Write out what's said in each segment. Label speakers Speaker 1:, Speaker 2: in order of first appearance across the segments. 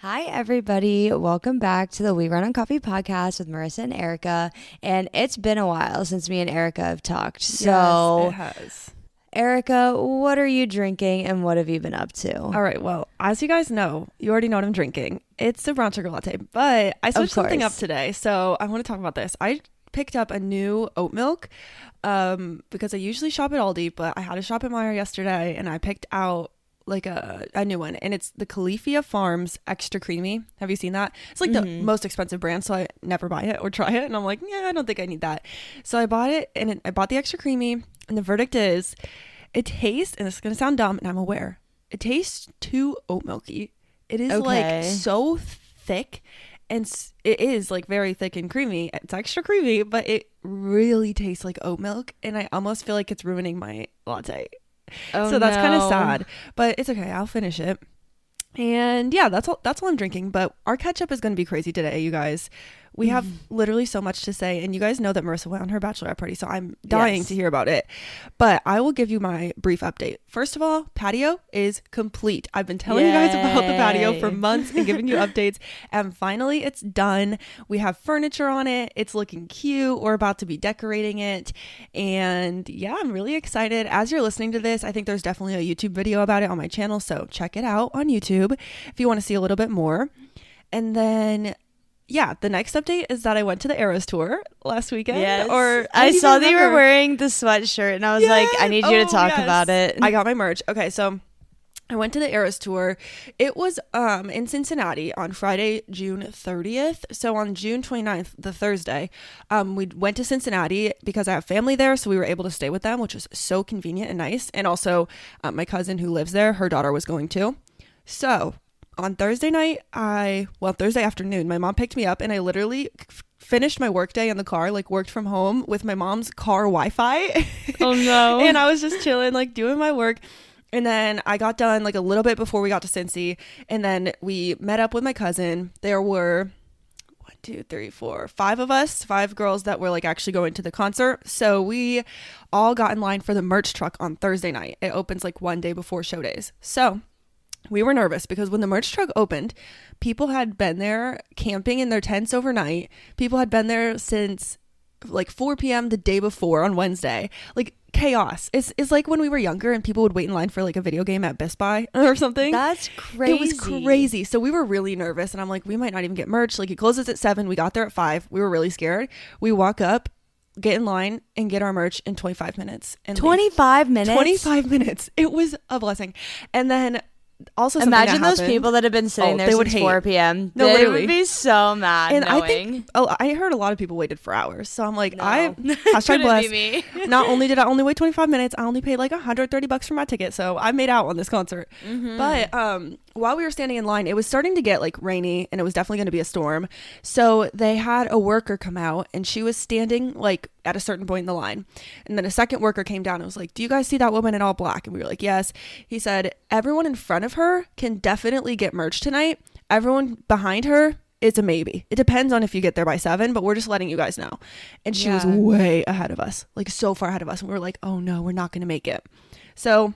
Speaker 1: Hi, everybody. Welcome back to the We Run on Coffee podcast with Marissa and Arika. And it's been a while since me and Arika have talked. So,
Speaker 2: yes, it has.
Speaker 1: Arika, what are you drinking and what have you been up to?
Speaker 2: All right. Well, as you guys know, you already know what I'm drinking. It's a brown sugar latte, but I switched something up today. So I want to talk about this. I picked up a new oat milk because I usually shop at Aldi, but I had to shop at Meijer yesterday and I picked out like a new one, and it's the Califia Farms Extra Creamy. Have you seen that? It's like the most expensive brand, so I never buy it or try it, and I'm like, yeah, I don't think I need that. So I bought it, and I bought the Extra Creamy, and the verdict is it tastes, and it's gonna sound dumb, and I'm aware, it tastes too oat milky. It is like so thick, and it is like very thick and creamy. It's extra creamy, but it really tastes like oat milk, and I almost feel like it's ruining my latte. So that's kind of sad, but it's okay. I'll finish it. And yeah, that's all I'm drinking. But our catch up is going to be crazy today, you guys. We have literally so much to say, and you guys know that Marissa went on her bachelorette party, so I'm dying to hear about it. But I will give you my brief update. First of all, patio is complete. I've been telling you guys about the patio for months and giving you updates, and finally it's done. We have furniture on it. It's looking cute. We're about to be decorating it, and yeah, I'm really excited. As you're listening to this, I think there's definitely a YouTube video about it on my channel, so check it out on YouTube if you want to see a little bit more. And then yeah, the next update is that I went to the Eras tour last weekend.
Speaker 1: Yes. Or I saw that you were wearing the sweatshirt, and I was like, I need you to talk about it.
Speaker 2: I got my merch. Okay, so I went to the Eras tour. It was in Cincinnati on Friday, June 30th. So on June 29th, the Thursday, we went to Cincinnati because I have family there, so we were able to stay with them, which was so convenient and nice. And also my cousin who lives there, her daughter was going too. So on Thursday afternoon, my mom picked me up, and I literally finished my work day in the car, like worked from home with my mom's car Wi-Fi.
Speaker 1: Oh no.
Speaker 2: And I was just chilling, like doing my work. And then I got done like a little bit before we got to Cincy. And then we met up with my cousin. There were 5 of us, 5 girls that were like actually going to the concert. So we all got in line for the merch truck on Thursday night. It opens like one day before show days. So we were nervous because when the merch truck opened, people had been there camping in their tents overnight. People had been there since like 4 p.m. the day before on Wednesday. Like chaos. It's like when we were younger and people would wait in line for like a video game at Best Buy or something.
Speaker 1: That's crazy.
Speaker 2: It was crazy. So we were really nervous, and I'm like, we might not even get merch. Like it closes at 7. We got there at 5. We were really scared. We walk up, get in line, and get our merch in 25 minutes. And
Speaker 1: 25 minutes?
Speaker 2: 25 minutes. It was a blessing. And then also
Speaker 1: imagine those people that have been sitting there since 4 p.m.
Speaker 2: No,
Speaker 1: they would be so mad. And
Speaker 2: I heard a lot of people waited for hours, so I'm like,
Speaker 1: no.
Speaker 2: hashtag blessed. Not only did I only wait 25 minutes, I only paid like $130 for my ticket, so I made out on this concert. But while we were standing in line, it was starting to get like rainy, and it was definitely going to be a storm. So they had a worker come out, and she was standing like at a certain point in the line, and then a second worker came down and was like, do you guys see that woman in all black? And we were like, yes. He said, everyone in front of her can definitely get merch tonight. Everyone behind her, it's a maybe. It depends on if you get there by 7, but we're just letting you guys know. And she was way ahead of us, like so far ahead of us, and we were like, oh no, we're not going to make it. So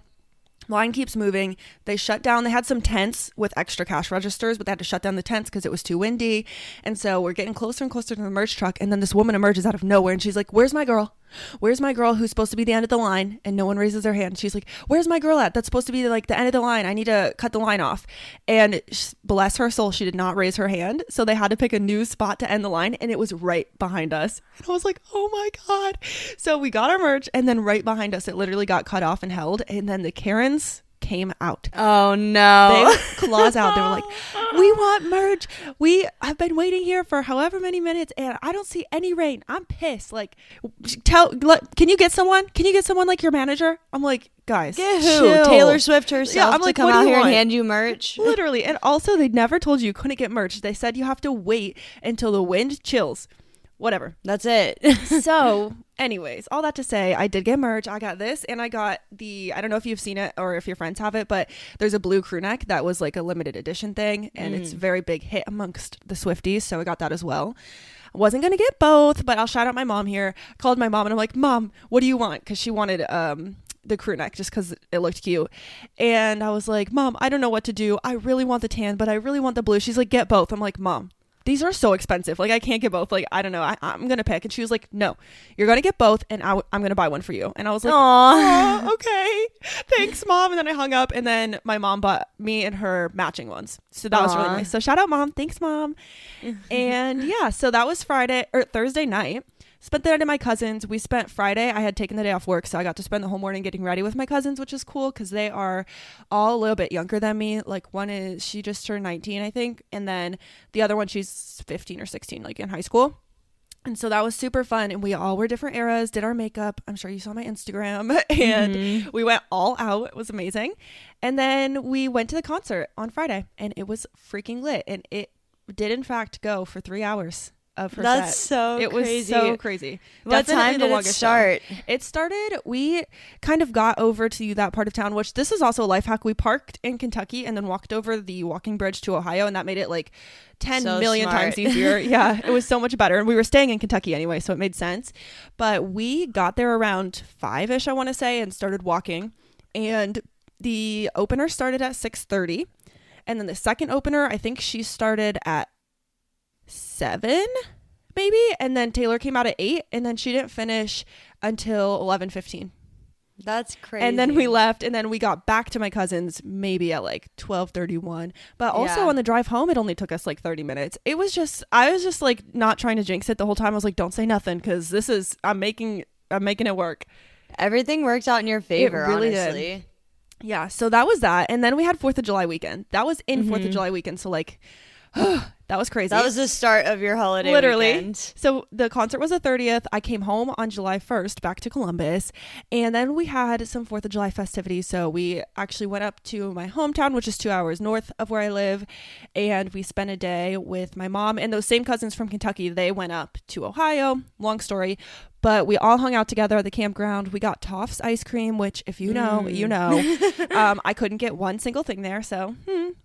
Speaker 2: line keeps moving. They shut down. They had some tents with extra cash registers, but they had to shut down the tents because it was too windy. And so we're getting closer and closer to the merch truck. And then this woman emerges out of nowhere, and she's like, where's my girl? Where's my girl who's supposed to be the end of the line? And no one raises their hand. She's like, where's my girl at? That's supposed to be like the end of the line. I need to cut the line off. And bless her soul, she did not raise her hand. So they had to pick a new spot to end the line, and it was right behind us. And I was like, oh my God. So we got our merch, and then right behind us, it literally got cut off and held. And then the Karens came out.
Speaker 1: Oh no.
Speaker 2: They claws out. They were like, we want merch. We have been waiting here for however many minutes, and I don't see any rain. I'm pissed. Like, can you get someone? Can you get someone like your manager? I'm like, guys,
Speaker 1: get who?
Speaker 2: Chill.
Speaker 1: Taylor Swift herself
Speaker 2: I'm like,
Speaker 1: to come out here and hand you merch.
Speaker 2: Literally. And also, they never told you couldn't get merch. They said you have to wait until the wind chills. Whatever.
Speaker 1: That's it.
Speaker 2: So anyways, all that to say, I did get merch. I got this, and I got I don't know if you've seen it or if your friends have it, but there's a blue crew neck that was like a limited edition thing, and it's a very big hit amongst the Swifties, so I got that as well. I wasn't going to get both, but I'll shout out my mom here. I called my mom, and I'm like, Mom, what do you want? Because she wanted the crew neck just because it looked cute. And I was like, Mom, I don't know what to do. I really want the tan, but I really want the blue. She's like, get both. I'm like, Mom, these are so expensive. Like, I can't get both. Like, I don't know. I'm going to pick. And she was like, no, you're going to get both. And I'm going to buy one for you. And I was like, oh, okay. Thanks, Mom. And then I hung up. And then my mom bought me and her matching ones. So that was really nice. So shout out, Mom. Thanks, Mom. And yeah, so that was Thursday night. Spent the night at my cousin's. We spent Friday. I had taken the day off work, so I got to spend the whole morning getting ready with my cousins, which is cool because they are all a little bit younger than me. Like, she just turned 19, I think. And then the other one, she's 15 or 16, like in high school. And so that was super fun. And we all were different eras, did our makeup. I'm sure you saw my Instagram. And we went all out. It was amazing. And then we went to the concert on Friday, and it was freaking lit. And it did, in fact, go for 3 hours. Of her
Speaker 1: That's
Speaker 2: set.
Speaker 1: so
Speaker 2: it
Speaker 1: crazy.
Speaker 2: was so crazy.
Speaker 1: What time did it start?
Speaker 2: It started, we kind of got over to that part of town, which this is also a life hack. We parked in Kentucky and then walked over the walking bridge to Ohio, and that made it like 10 million times easier. Yeah, it was so much better. And we were staying in Kentucky anyway, so it made sense. But we got there around 5-ish, I want to say, and started walking. And the opener started at 6:30. And then the second opener, I think she started at 7 maybe, and then Taylor came out at 8, and then she didn't finish until 11:15.
Speaker 1: That's crazy.
Speaker 2: And then we left, and then we got back to my cousin's maybe at like 12:31. But also on the drive home, it only took us like 30 minutes. I was just like not trying to jinx it the whole time. I was like, don't say nothing, because I'm making it work.
Speaker 1: Everything worked out in your favor.
Speaker 2: It really
Speaker 1: honestly
Speaker 2: did. Yeah, so that was that. And then we had 4th of July weekend. That was in 4th of July weekend, so like that was crazy.
Speaker 1: That was the start of your holiday weekend.
Speaker 2: So the concert was the 30th. I came home on July 1st back to Columbus, and then we had some 4th of July festivities. So we actually went up to my hometown, which is 2 hours north of where I live, and we spent a day with my mom and those same cousins from Kentucky. They went up to Ohio. Long story. But we all hung out together at the campground. We got Toff's ice cream, which if you know, you know. I couldn't get one single thing there, so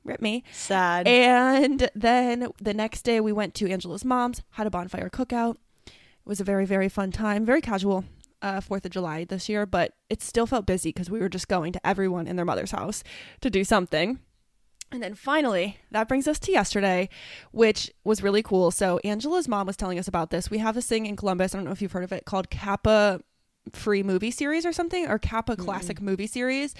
Speaker 2: rip me.
Speaker 1: Sad.
Speaker 2: And then the next day we went to Angela's mom's, had a bonfire cookout. It was a very, very fun time. Very casual 4th of July this year, but it still felt busy because we were just going to everyone in their mother's house to do something. And then finally, that brings us to yesterday, which was really cool. So Angela's mom was telling us about this. We have this thing in Columbus, I don't know if you've heard of it, called Kappa Free Movie Series or something, or Kappa Classic Movie Series.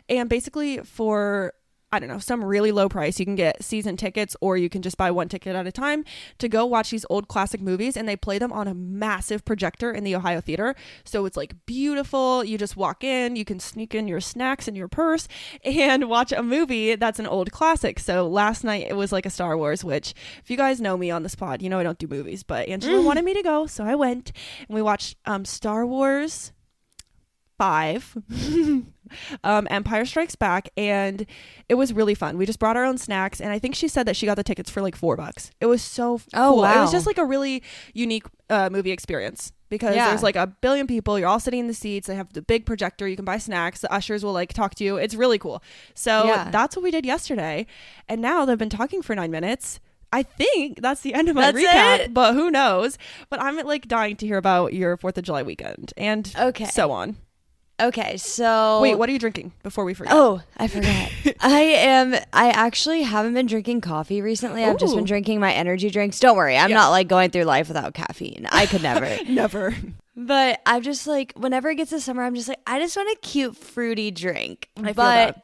Speaker 2: And basically for, I don't know, some really low price, you can get season tickets, or you can just buy one ticket at a time to go watch these old classic movies, and they play them on a massive projector in the Ohio theater. So it's like beautiful. You just walk in, you can sneak in your snacks in your purse and watch a movie that's an old classic. So last night it was like a Star Wars, which if you guys know me on this pod, you know I don't do movies, but Angela wanted me to go, so I went, and we watched Star Wars 5 Empire Strikes Back, and it was really fun. We just brought our own snacks, and I think she said that she got the tickets for like $4. It was so cool.
Speaker 1: Wow.
Speaker 2: It was just like a really unique movie experience, because there's like a billion people, you're all sitting in the seats, they have the big projector, you can buy snacks, the ushers will like talk to you. It's really cool. So that's what we did yesterday, and now they've been talking for 9 minutes. I think that's the end of my recap, but who knows? But I'm like dying to hear about your 4th of July weekend and so on.
Speaker 1: Okay, so
Speaker 2: wait, what are you drinking before we forget?
Speaker 1: Oh, I forgot. I actually haven't been drinking coffee recently. I've just been drinking my energy drinks. Don't worry, I'm not like going through life without caffeine. I could never.
Speaker 2: Never.
Speaker 1: But I'm just like, whenever it gets to summer, I'm just like, I just want a cute fruity drink.
Speaker 2: I feel that.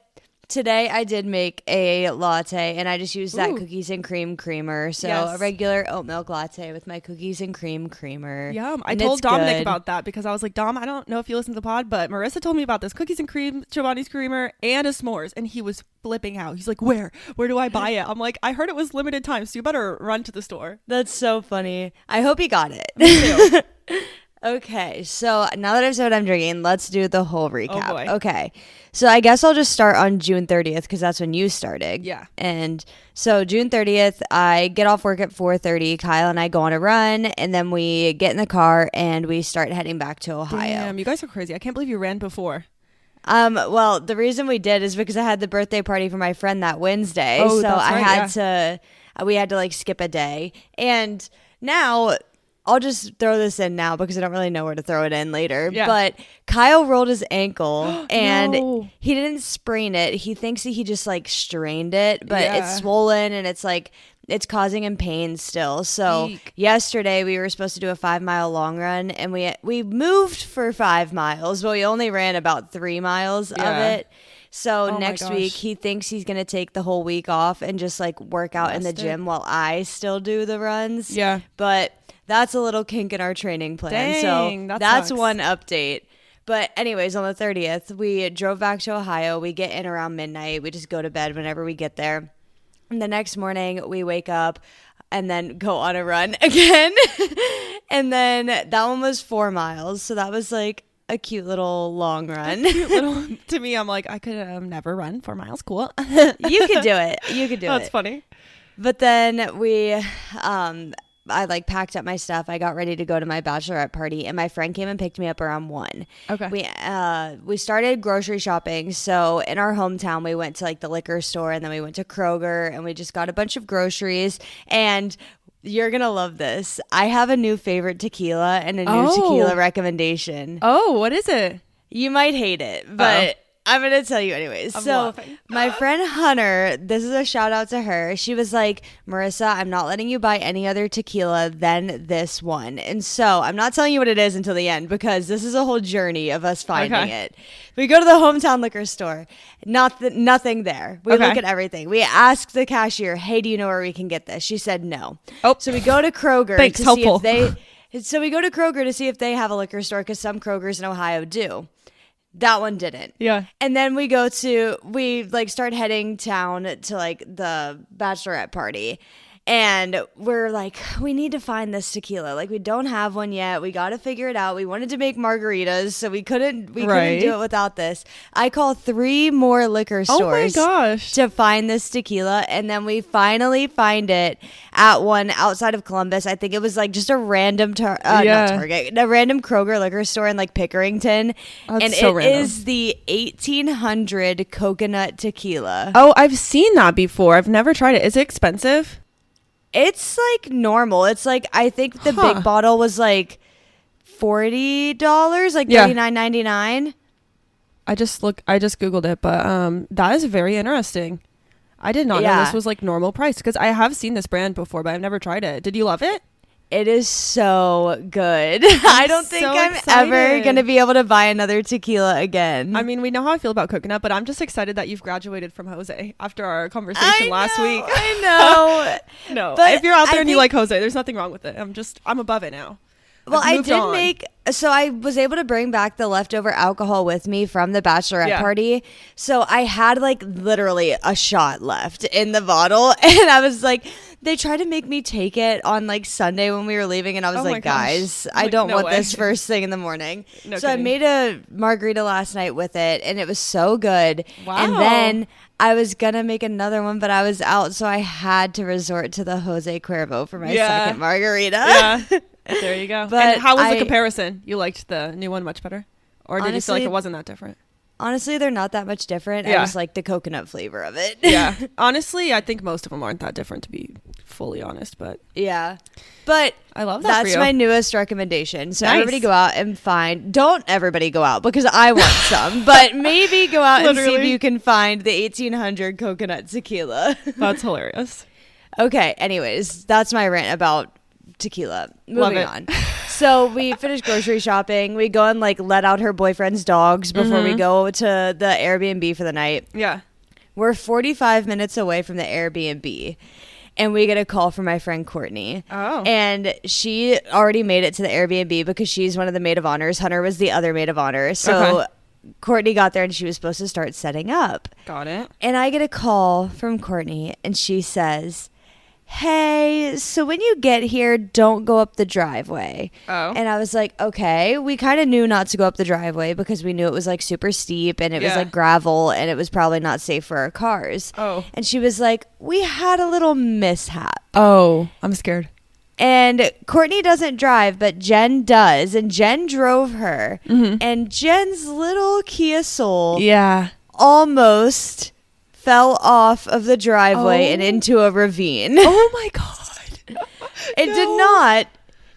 Speaker 1: Today I did make a latte, and I just used that cookies and cream creamer. So a regular oat milk latte with my cookies and cream creamer.
Speaker 2: Yum. I told Dominic about that, because I was like, Dom, I don't know if you listen to the pod, but Marissa told me about this cookies and cream, Chobani's creamer, and a s'mores. And he was flipping out. He's like, where do I buy it? I'm like, I heard it was limited time, so you better run to the store.
Speaker 1: That's so funny. I hope he got it.
Speaker 2: Me too.
Speaker 1: Okay, so now that I've said what I'm drinking, let's do the whole recap.
Speaker 2: Oh boy.
Speaker 1: Okay, so I guess I'll just start on June 30th, because that's when you started.
Speaker 2: Yeah.
Speaker 1: And so June 30th, I get off work at 4:30. Kyle and I go on a run, and then we get in the car and we start heading back to Ohio.
Speaker 2: Damn, you guys are crazy. I can't believe you ran before.
Speaker 1: Well, the reason we did is because I had the birthday party for my friend that Wednesday.
Speaker 2: Oh,
Speaker 1: so
Speaker 2: that's right,
Speaker 1: we had to like skip a day. And now I'll just throw this in now because I don't really know where to throw it in later. Yeah. But Kyle rolled his ankle and he didn't sprain it. He thinks he just like strained it, but it's swollen and it's like it's causing him pain still. So yesterday we were supposed to do a 5-mile long run and we moved for 5 miles, but we only ran about 3 miles of it. So next week he thinks he's going to take the whole week off and just like work out in the gym while I still do the runs. Yeah. But that's a little kink in our training plan. Dang, so that's one update. But anyways, on the 30th, we drove back to Ohio. We get in around midnight. We just go to bed whenever we get there. And the next morning we wake up and then go on a run again. And then that one was 4 miles. So that was like a cute little long run.
Speaker 2: To me, I'm like, I could never run 4 miles. Cool.
Speaker 1: You could do it.
Speaker 2: That's funny.
Speaker 1: But then I like packed up my stuff. I got ready to go to my bachelorette party and my friend came and picked me up around 1. Okay. We started grocery shopping. So in our hometown, we went to like the liquor store and then we went to Kroger and we just got a bunch of groceries. And you're going to love this. I have a new favorite tequila and a new tequila recommendation.
Speaker 2: Oh, what is it?
Speaker 1: You might hate it, but I'm going to tell you anyways. So my friend Hunter, this is a shout out to her. She was like, Marissa, I'm not letting you buy any other tequila than this one. And so I'm not telling you what it is until the end because this is a whole journey of us finding it. We go to the hometown liquor store. Nothing there. We look at everything. We ask the cashier, hey, do you know where we can get this? She said no. So we go to Kroger So we go to Kroger to see if they have a liquor store because some Krogers in Ohio do. That one didn't. Yeah. And then we start heading down to like the bachelorette party. And we're like, we need to find this tequila. Like, we don't have one yet. We got to figure it out. We wanted to make margaritas, so we couldn't do it without this. I call 3 more liquor stores to find this tequila. And then we finally find it at one outside of Columbus. I think it was like just a random not Target, a random Kroger liquor store in like Pickerington. And so it is the 1800 coconut tequila.
Speaker 2: Oh, I've seen that before. I've never tried it. Is it expensive?
Speaker 1: It's like normal. It's like, I think the big bottle was like $40, like $39.99. I just Googled it, but that is very interesting. I did not know this was like normal price because I have seen this brand before, but I've never tried it. Did you love it? It is so good. I don't think I'm ever going to be able to buy another tequila again.
Speaker 2: I mean, we know how I feel about coconut, but I'm just excited that you've graduated from Jose after our conversation last week.
Speaker 1: I know.
Speaker 2: No, but if you're out there and you like Jose, there's nothing wrong with it. I'm above it now.
Speaker 1: Well, I was able to bring back the leftover alcohol with me from the bachelorette party. So I had like literally a shot left in the bottle. And I was like, they tried to make me take it on like Sunday when we were leaving. And I was like, guys, I don't want this first thing in the morning. I made a margarita last night with it and it was so good. Wow. And then I was going to make another one, but I was out. So I had to resort to the Jose Cuervo for my second margarita.
Speaker 2: Yeah. There you go. But and how was the comparison? You liked the new one much better? Or did you feel like it wasn't that different?
Speaker 1: Honestly, they're not that much different. I just like the coconut flavor of it.
Speaker 2: Yeah. Honestly, I think most of them aren't that different, to be fully honest. But
Speaker 1: yeah. But
Speaker 2: I love that.
Speaker 1: That's my newest recommendation. So everybody go out and find. Don't everybody go out because I want some. But maybe go out and see if you can find the 1800 coconut tequila.
Speaker 2: That's hilarious.
Speaker 1: Okay. Anyways, that's my rant about tequila. Moving on. So we finished grocery shopping. We go and like let out her boyfriend's dogs before we go to the Airbnb for the night. Yeah. We're 45 minutes away from the Airbnb and we get a call from my friend Courtney. Oh. And she already made it to the Airbnb because she's one of the maid of honors. Hunter was the other maid of honor. So Courtney got there and she was supposed to start setting up. Got it. And I get a call from Courtney and she says, hey, so when you get here, don't go up the driveway. Oh. And I was like, okay. We kind of knew not to go up the driveway because we knew it was like super steep and it was like gravel and it was probably not safe for our cars. Oh. And she was like, we had a little mishap.
Speaker 2: Oh, I'm scared.
Speaker 1: And Courtney doesn't drive, but Jen does. And Jen drove her. Mm-hmm. And Jen's little Kia Soul almost fell off of the driveway and into a ravine.
Speaker 2: Oh my God.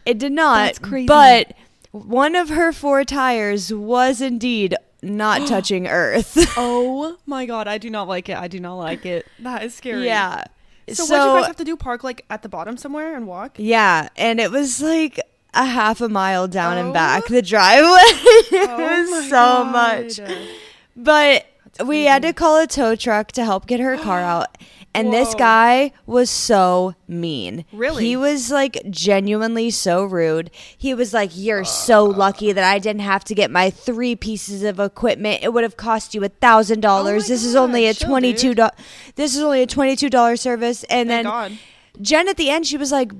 Speaker 1: It It did not.
Speaker 2: That's crazy.
Speaker 1: But one of her 4 tires was indeed not touching earth.
Speaker 2: Oh my God. I do not like it. I do not like it. That is scary.
Speaker 1: Yeah.
Speaker 2: So what did you guys have to do? Park like at the bottom somewhere and walk?
Speaker 1: Yeah. And it was like a half a mile down and back the driveway. It was so much. But we had to call a tow truck to help get her car out. And this guy was so mean.
Speaker 2: Really?
Speaker 1: He was like genuinely so rude. He was like, you're so lucky that I didn't have to get my 3 pieces of equipment. It would have cost you $1,000. This is only a $22 service. And then Jen at the end, she was like,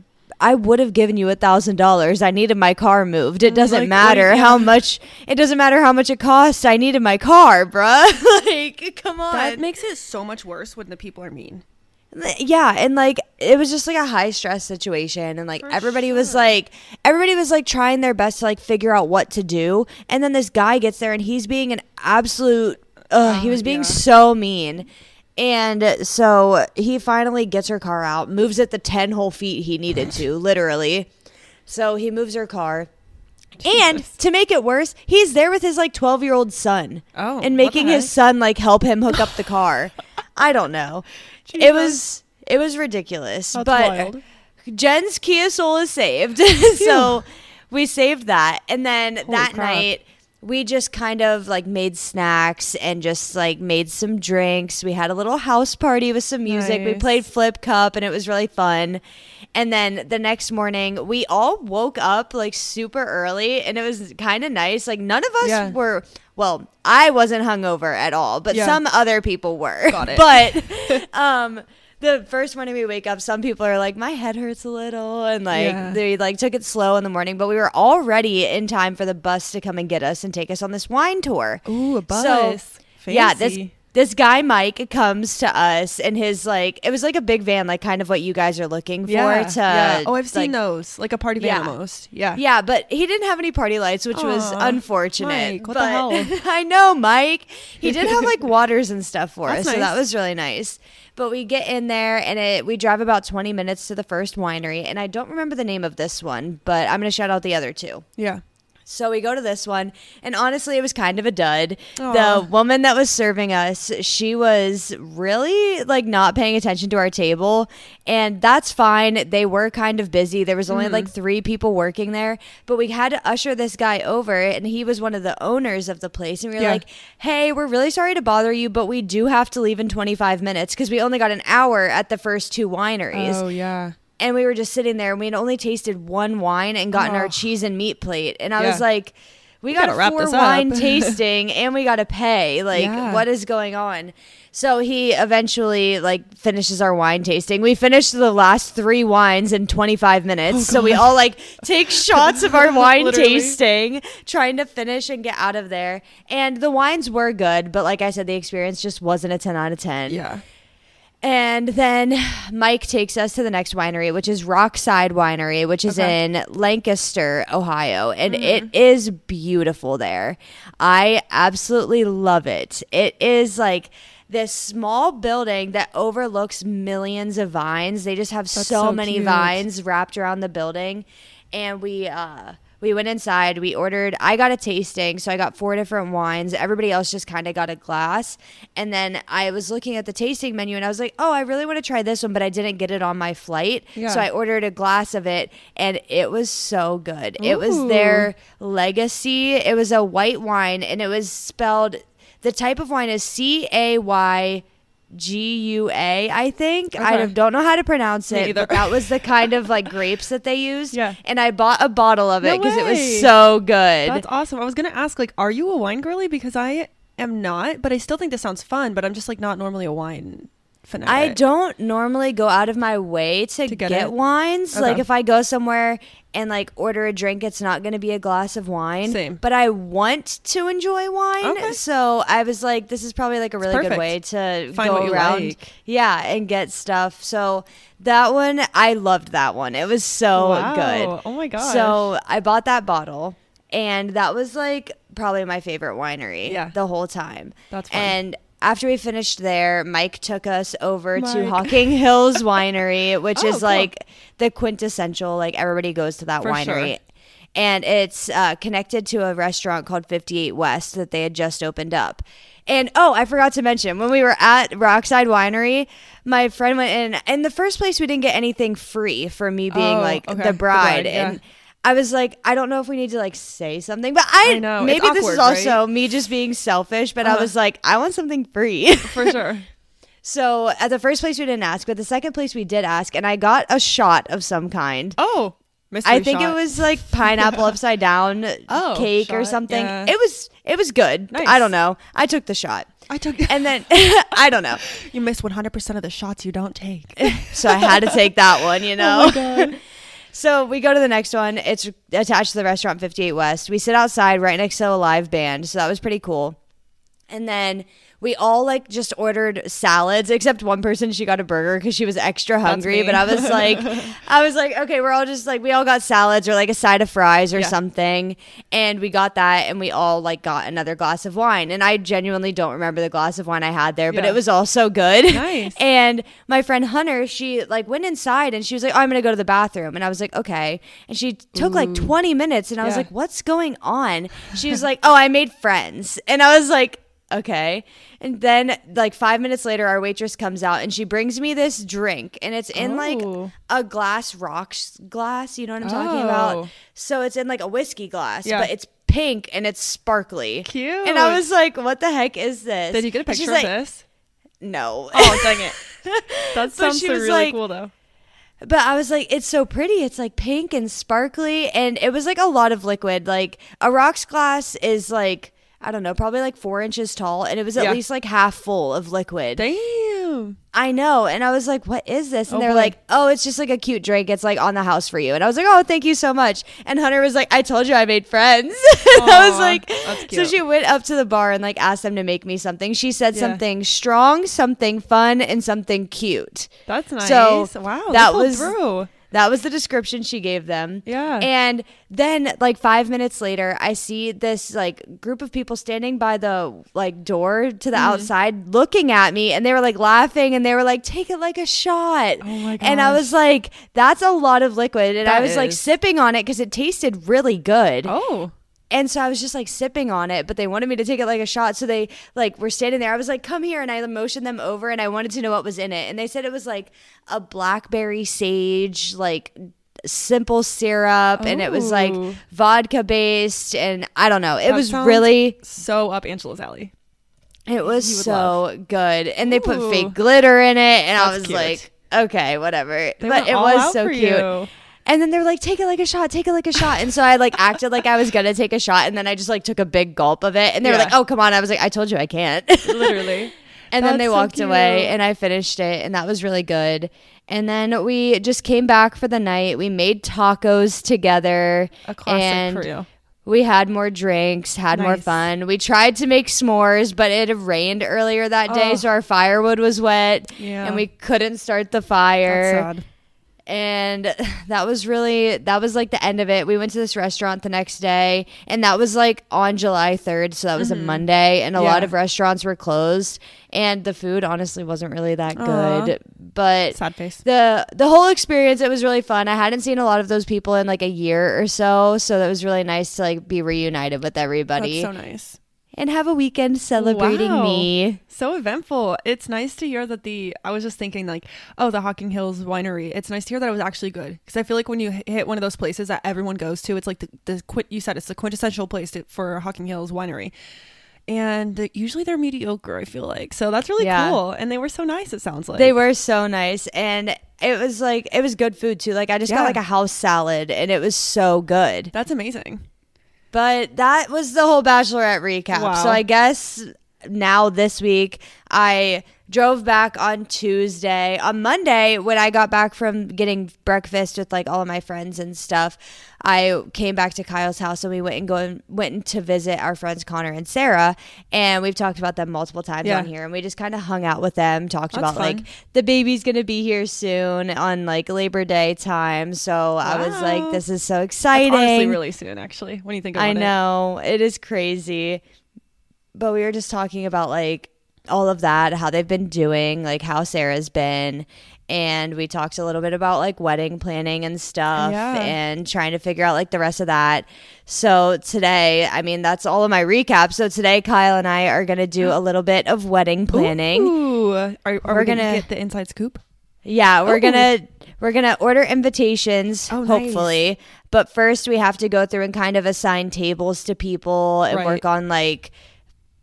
Speaker 1: I would have given you $1,000. I needed my car moved. It doesn't matter how much. It doesn't matter how much it costs. I needed my car, bruh. Like, come on.
Speaker 2: That makes it so much worse when the people are mean.
Speaker 1: Yeah, and like it was just like a high stress situation, and like everybody was like trying their best to like figure out what to do, and then this guy gets there and he's being an absolute. He was being so mean. And so he finally gets her car out, moves it the 10 whole feet he needed to, literally. So he moves her car. Jesus. And to make it worse, he's there with his like 12-year-old son.
Speaker 2: Oh,
Speaker 1: and making his son like help him hook up the car. I don't know. Jesus. It was ridiculous.
Speaker 2: That's
Speaker 1: but
Speaker 2: wild.
Speaker 1: Jen's Kia Soul is saved. So we saved that. And then that night we just kind of like made snacks and just like made some drinks. We had a little house party with some music. We played Flip Cup and it was really fun. And then the next morning we all woke up like super early and it was kind of nice. Like none of us were, well, I wasn't hungover at all, but some other people were.
Speaker 2: Got it.
Speaker 1: But the first morning we wake up, some people are like, my head hurts a little. And like they like took it slow in the morning. But we were already in time for the bus to come and get us and take us on this wine tour.
Speaker 2: Ooh, a bus.
Speaker 1: So,
Speaker 2: fancy.
Speaker 1: Yeah, this guy, Mike, comes to us and his like, it was like a big van, like kind of what you guys are looking for.
Speaker 2: Oh, I've seen those. Like a party van almost. Yeah.
Speaker 1: Yeah, but he didn't have any party lights, which was unfortunate.
Speaker 2: Mike, what the hell?
Speaker 1: I know, Mike. He did have like waters and stuff for us,
Speaker 2: nice.
Speaker 1: so that was really nice. But we get in there and we drive about 20 minutes to the first winery. And I don't remember the name of this one, but I'm going to shout out the other 2.
Speaker 2: Yeah.
Speaker 1: So we go to this one, and honestly, it was kind of a dud. Aww. The woman that was serving us, she was really like not paying attention to our table, and that's fine. They were kind of busy. There was only like 3 people working there, but we had to usher this guy over, and he was one of the owners of the place, and we were like, hey, we're really sorry to bother you, but we do have to leave in 25 minutes because we only got an hour at the first 2 wineries.
Speaker 2: Oh, yeah.
Speaker 1: And we were just sitting there and we had only tasted 1 wine and gotten our cheese and meat plate. And I was like, we got a 4 wine tasting and we got to pay. Like, what is going on? So he eventually like finishes our wine tasting. We finished the last 3 wines in 25 minutes. So we all like take shots of our wine tasting, trying to finish and get out of there. And the wines were good. But like I said, the experience just wasn't a 10 out of 10.
Speaker 2: Yeah.
Speaker 1: And then Mike takes us to the next winery, which is Rockside Winery, which is in Lancaster, Ohio. And it is beautiful there. I absolutely love it. It is like this small building that overlooks millions of vines. They just have so many vines wrapped around the building. And we went inside, we ordered, I got a tasting, so I got 4 different wines. Everybody else just kind of got a glass. And then I was looking at the tasting menu and I was like, oh, I really want to try this one, but I didn't get it on my flight. Yeah. So I ordered a glass of it and it was so good. Ooh. It was their Legacy. It was a white wine and it was spelled, the type of wine is CAYGUA, I think. Okay. I don't know how to pronounce it, but that was the kind of like grapes that they used. Yeah. And I bought a bottle of it because it was so good.
Speaker 2: That's awesome. I was going to ask, like, are you a wine girly? Because I am not, but I still think this sounds fun, but I'm just like not normally a wine fanatic.
Speaker 1: I don't normally go out of my way to get wines. Okay. Like if I go somewhere and like order a drink, it's not going to be a glass of wine.
Speaker 2: Same.
Speaker 1: But I want to enjoy wine. Okay. So I was like, this is probably like a really good way to
Speaker 2: find
Speaker 1: go around.
Speaker 2: Like.
Speaker 1: Yeah, and get stuff. So that one, I loved that one. It was so good.
Speaker 2: Oh my gosh.
Speaker 1: So I bought that bottle and that was like probably my favorite winery the whole time.
Speaker 2: That's fun.
Speaker 1: And after we finished there, Mike took us over to Hocking Hills Winery, which is like the quintessential, like everybody goes to that winery. Sure. And it's connected to a restaurant called 58 West that they had just opened up. And I forgot to mention, when we were at Rockside Winery, my friend went in. In the first place, we didn't get anything free for me being the bride. And I was like, I don't know if we need to like say something, but I know maybe awkward, this is also me just being selfish, but I was like, I want something free.
Speaker 2: For sure.
Speaker 1: So at the first place we didn't ask, but the second place we did ask, and I got a shot of some kind.
Speaker 2: Oh.
Speaker 1: I think it was like pineapple upside down cake or something. Yeah. It was good. Nice. I don't know. I took the shot. And then I don't know.
Speaker 2: You miss 100% of the shots you don't take.
Speaker 1: So I had to take that one, you know.
Speaker 2: Oh my God.
Speaker 1: So we go to the next one. It's attached to the restaurant 58 West. We sit outside right next to a live band. So that was pretty cool. And then we all like just ordered salads, except one person, she got a burger because she was extra hungry. But I was like, okay, we're all just like, we all got salads or like a side of fries or something. And we got that, and we all like got another glass of wine. And I genuinely don't remember the glass of wine I had there, but it was all so good.
Speaker 2: Nice.
Speaker 1: And my friend Hunter, she like went inside and she was like, oh, I'm going to go to the bathroom. And I was like, okay. And she took like 20 minutes and I was like, what's going on? She was like, oh, I made friends. And I was like, okay. And then like 5 minutes later, our waitress comes out and she brings me this drink, and it's in like a rocks glass. You know what I'm talking about? So it's in like a whiskey glass, but it's pink and it's sparkly.
Speaker 2: Cute.
Speaker 1: And I was like, what the heck is this?
Speaker 2: Did you get a picture of this?
Speaker 1: No.
Speaker 2: Oh, dang it. That sounds really cool though.
Speaker 1: But I was like, it's so pretty. It's like pink and sparkly. And it was like a lot of liquid. Like a rocks glass is like, I don't know, probably like 4 inches tall. And it was at least like half full of liquid.
Speaker 2: Damn.
Speaker 1: I know. And I was like, what is this? And they're like, oh, it's just like a cute drink. It's like on the house for you. And I was like, oh, thank you so much. And Hunter was like, I told you I made friends. And I was like, that's cute. So she went up to the bar and like asked them to make me something. She said something strong, something fun, and something cute.
Speaker 2: That's nice.
Speaker 1: So
Speaker 2: wow.
Speaker 1: That was the description she gave them.
Speaker 2: Yeah.
Speaker 1: And then like 5 minutes later, I see this like group of people standing by the like door to the outside looking at me, and they were like laughing and they were like, take it like a shot.
Speaker 2: Oh my gosh.
Speaker 1: And I was like, that's a lot of liquid. And I was like sipping on it because it tasted really good.
Speaker 2: Oh.
Speaker 1: And so I was just like sipping on it, but they wanted me to take it like a shot. So they like were standing there. I was like, come here. And I motioned them over and I wanted to know what was in it. And they said it was like a blackberry sage, like simple syrup. And it was like vodka based. And I don't know. It was really
Speaker 2: so up Angela's alley.
Speaker 1: It was so good. And they put fake glitter in it. And I was like, okay, whatever. But it was so cute. And then they're like, take it like a shot, take it like a shot. And so I like acted like I was going to take a shot. And then I just like took a big gulp of it. And they were like, oh, come on. I was like, I told you I can't.
Speaker 2: Literally.
Speaker 1: And then they walked away and I finished it. And that was really good. And then we just came back for the night. We made tacos together.
Speaker 2: A classic for you.
Speaker 1: We had more drinks, had more fun. We tried to make s'mores, but it had rained earlier that day. So our firewood was wet. Yeah. And we couldn't start the fire.
Speaker 2: That's sad.
Speaker 1: And that was like the end of it. We went to this restaurant the next day, and that was like on July 3rd. So that was a Monday, and a lot of restaurants were closed, and the food honestly wasn't really that good. But
Speaker 2: sad face.
Speaker 1: The whole experience, it was really fun. I hadn't seen a lot of those people in like a year or so. So that was really nice to like be reunited with everybody.
Speaker 2: That's so nice.
Speaker 1: And have a weekend celebrating me.
Speaker 2: So eventful. It's nice to hear that I was just thinking like, oh, the Hocking Hills Winery. It's nice to hear that it was actually good. Because I feel like when you hit one of those places that everyone goes to, it's like you said, it's the quintessential place for Hocking Hills Winery. And usually they're mediocre, I feel like. So that's really cool. And they were so nice, it sounds like.
Speaker 1: They were so nice. And it was good food too. Like I just got like a house salad and it was so good.
Speaker 2: That's amazing.
Speaker 1: But that was the whole Bachelorette recap. Wow. So I guess now this week I drove back on Tuesday. On Monday, when I got back from getting breakfast with like all of my friends and stuff, I came back to Kyle's house and we went to visit our friends Connor and Sarah, and we've talked about them multiple times on here, and we just kind of hung out with them, talked about fun. Like the baby's gonna be here soon on like Labor Day time. So I was like, this is so exciting.
Speaker 2: That's honestly really soon, actually, when you think about it.
Speaker 1: I know, it is crazy. But we were just talking about like all of that, how they've been doing, like how Sarah's been. And we talked a little bit about like wedding planning and stuff and trying to figure out like the rest of that. So today, I mean, that's all of my recap. So today, Kyle and I are going to do a little bit of wedding planning.
Speaker 2: Ooh. Are we going to get the inside scoop?
Speaker 1: Yeah, we're gonna order invitations, hopefully. Nice. But first we have to go through and kind of assign tables to people and work on like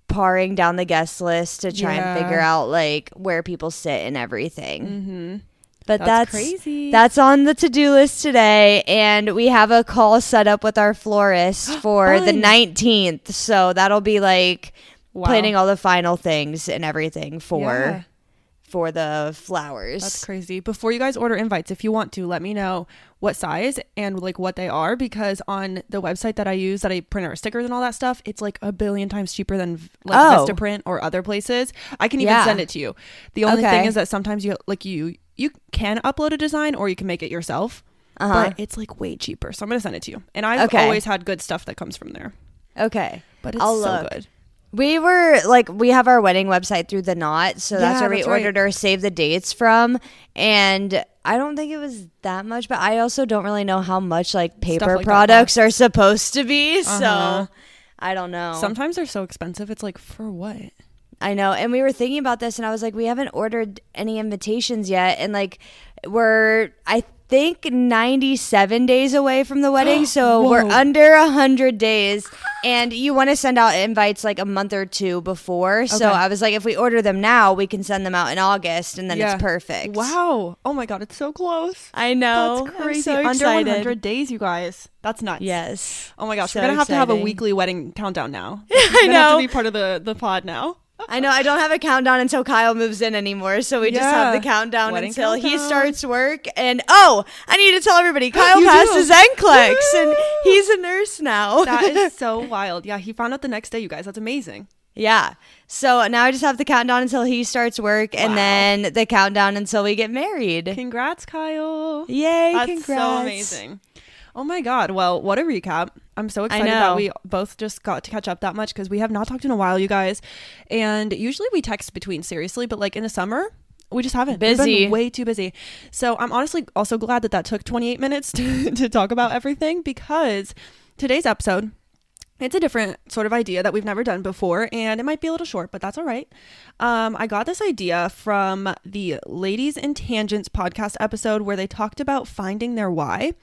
Speaker 1: paring down the guest list to try and figure out like where people sit and everything. Mm-hmm. But that's crazy. That's on the to-do list today, and we have a call set up with our florist for the 19th. So that'll be like planning all the final things and everything for the flowers.
Speaker 2: That's crazy. Before you guys order invites, if you want to, let me know what size and like what they are, because on the website that I use, that I print our stickers and all that stuff, it's like a billion times cheaper than like Vistaprint or other places. I can even send it to you. The only thing is that sometimes you can upload a design or you can make it yourself, but it's like way cheaper. So I'm gonna send it to you. And I've always had good stuff that comes from there.
Speaker 1: Okay,
Speaker 2: but it's so good.
Speaker 1: We have our wedding website through the Knot, so that's where we ordered our save the dates from, and I don't think it was that much, but I also don't really know how much like paper products are supposed to be, so I don't know.
Speaker 2: Sometimes they're so expensive, it's like, for what?
Speaker 1: I know, and we were thinking about this, and I was like, we haven't ordered any invitations yet, and like I think 97 days away from the wedding, so we're under 100 days, and you want to send out invites like a month or two before. So I was like, if we order them now, we can send them out in August, and then it's perfect.
Speaker 2: Wow. Oh my god, it's so close.
Speaker 1: I know.
Speaker 2: That's crazy.
Speaker 1: So
Speaker 2: under 100 days, you guys. That's nuts.
Speaker 1: Yes.
Speaker 2: Oh my gosh, so we're gonna have to have a weekly wedding countdown now.
Speaker 1: I know.
Speaker 2: Have to be part of the pod now.
Speaker 1: I know. I don't have a countdown until Kyle moves in anymore, so we just have the countdown until he starts work. And I need to tell everybody, Kyle passed his NCLEX, and he's a nurse now.
Speaker 2: That is so wild. Yeah, he found out the next day, you guys. That's amazing.
Speaker 1: Yeah. So now I just have the countdown until he starts work, and then the countdown until we get married.
Speaker 2: Congrats, Kyle.
Speaker 1: Yay,
Speaker 2: That's so amazing. Oh my god. Well, what a recap. I'm so excited that we both just got to catch up that much, because we have not talked in a while, you guys. And usually we text between, seriously, but like in the summer, we just haven't. We've been way too busy. So I'm honestly also glad that took 28 minutes to talk about everything, because today's episode, it's a different sort of idea that we've never done before, and it might be a little short, but that's all right. I got this idea from the Ladies in Tangents podcast episode, where they talked about finding their why.